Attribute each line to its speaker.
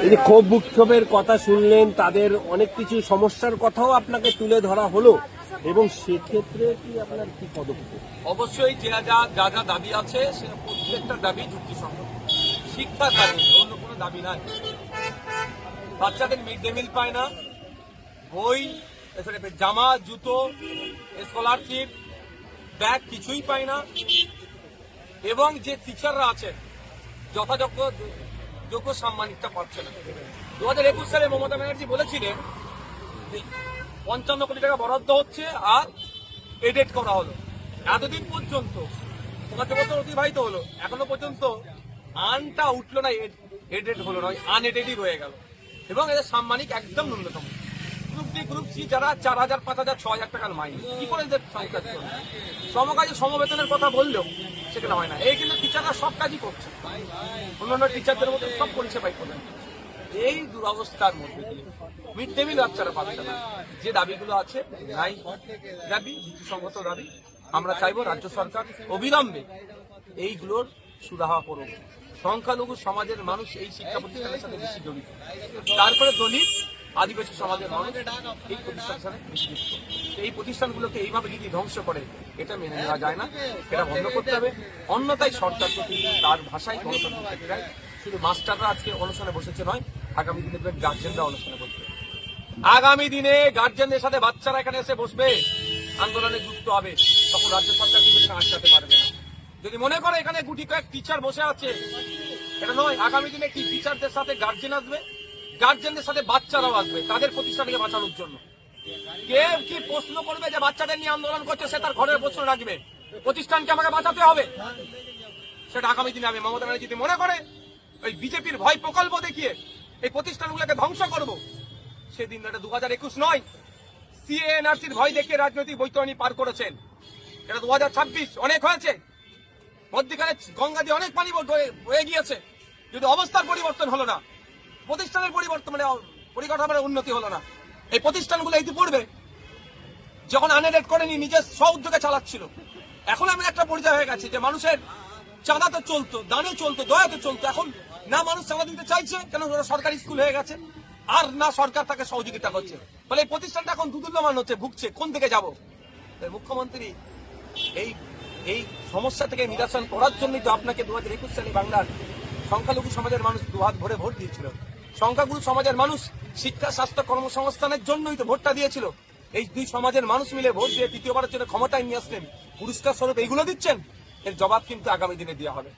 Speaker 1: এই যে ক্ষোভ বিক্ষোভের কথা শুনলেন, তাদের অনেক কিছু সমস্যার কথাও আপনাকে তুলে ধরা হলো, এবং সেক্ষেত্রে কি আপনার কি পদক্ষেপ?
Speaker 2: অবশ্যই যা যা দাবি আছে সে প্রত্যেকটা দাবি যুক্তিসঙ্গত। শিক্ষার দাবি, অন্য কোনো দাবি নাই। বাচ্চাদের মিড ডে মিল পায় না, বই, জামা, জুতো, স্কলারশিপ, ব্যাগ কিছুই পায় না, এবং যে টিচাররা আছে যথাযোগ্য সাম্মানিকটা পাচ্ছে না। 2021 সালে মমতা ব্যানার্জি বলেছিলেন 55 কোটি টাকা বরাদ্দ হচ্ছে আর এডেট করা হলো। এতদিন পর্যন্ত 5 বছর অতিবাহিত হলো, এখনো পর্যন্ত আনটা উঠলো না, এডেট হলো না, আনএডেডই রয়ে গেল। এবং এদের সাম্মানিক একদম ন্যূনতম। গ্রুপ ডি, গ্রুপ সি যারা 4000, 5000, 6000 টাকার মাইনে, কি করে এদের সংসার চলবে? সমকাজে সমবেতনের কথা বললেও সেখানে হয় না। এই কিন্তু টিচাররা সব কাজই করছে, অন্যান্য টিচারদের মধ্যে সব পরিষেবাই প্রদান। এই দুরবস্থার মধ্যে দিয়ে মিড ডে মিল বাচ্চারা পাচ্ছে না। যে দাবিগুলো আছে নাই দাবি, যুক্তিসঙ্গত দাবি, আমরা চাইবো রাজ্য সরকার অবিলম্বে এইগুলোর সুরাহা করুক। সংখ্যালঘু সমাজের মানুষ এই শিক্ষা প্রতিষ্ঠানের সাথে বেশি জড়িত, তারপরে দলিত আদিবাসী সমাজের মানুষ এই প্রতিষ্ঠানের সাথে বেশি যুক্ত। এই প্রতিষ্ঠানগুলোকে এইভাবে যদি ধ্বংস করে, এটা মেনে নেওয়া যায় না, এটা বন্ধ করতে হবে। অন্যথায় সরকার কিন্তু তার ভাষায় গণতন্ত্র থেকে যায়। শুধু মাস্টাররা আজকে অনুষ্ঠানে বসেছে নয়, আগামী দিনে গার্জেনরা অনুষ্ঠানে বসবে। আগামী দিনে গার্জেনদের সাথে বাচ্চারা এখানে এসে বসবে, আন্দোলনে যুক্ত হবে, তখন রাজ্য সরকার কিন্তু আটকাতে পারবে না। যদি মনে করে এখানে গুটি কয়েক টিচার বসে আছে, এটা নয়। আগামী দিনে কি টিচারদের সাথে গার্জেন আসবে, গার্জেনদের সাথে বাচ্চারাও আসবে তাদের প্রতিষ্ঠানকে বাঁচানোর জন্য। কে কি প্রশ্ন করবে যে বাচ্চাদের নিয়ে আন্দোলন করছে, সে তার ঘরের প্রশ্ন রাখবে। প্রতিষ্ঠানকে আমাকে বাঁচাতে হবে, সেটা আগামী দিনে হবে। মমতা ব্যানার্জি যদি মনে করে ওই বিজেপির ভয় প্রকল্প দেখিয়ে এই প্রতিষ্ঠানগুলোকে ধ্বংস করব, সেদিন এটা 2021 নয়। সিএনআরসির ভয় দেখিয়ে রাজনৈতিক বৈতরণী পার করেছেন, এটা 2026 অনেক হয়েছে। মধ্যখানে গঙ্গা দিয়ে অনেক পানি বয়ে গিয়েছে, যদি অবস্থার পরিবর্তন হলো না, প্রতিষ্ঠানের পরিবর্তন মানে পরিকাঠামোর উন্নতি হলো না। এই প্রতিষ্ঠানগুলো ইতিপূর্বে যখন আনএডেড করেনি, নিজের স্ব উদ্যোগে চালাচ্ছিল। এখন আমি একটা পর্যায়ে হয়ে গেছে যে মানুষের চাঁদাতে চলতো, দানে চলতো, দয়াতে চলতো। এখন না মানুষ চাঁদা দিতে চাইছে, কেন ওরা সরকারি স্কুল হয়ে গেছে, আর না সরকার তাকে সহযোগিতা করছে। ফলে এই প্রতিষ্ঠানটা এখন দুদুল্যমান হচ্ছে, ভুগছে। কোন দিকে যাব? মুখ্যমন্ত্রী এই সমস্যা থেকে নিরসন করার জন্যই তো আপনাকে 2021 সালে বাংলার সংখ্যালঘু সমাজের মানুষ দুহাত ভরে ভোট দিয়েছিল। সংখ্যাগুরু সমাজের মানুষ শিক্ষা, স্বাস্থ্য, কর্মসংস্থানের জন্যই তো ভোটটা দিয়েছিল। এই দুই সমাজের মানুষ মিলে ভোট দিয়ে তৃতীয়বারের জন্য ক্ষমতায় নিয়ে আসলেন, পুরস্কার স্বরূপ এইগুলো দিচ্ছেন। এর জবাব কিন্তু আগামী দিনে দেওয়া হবে।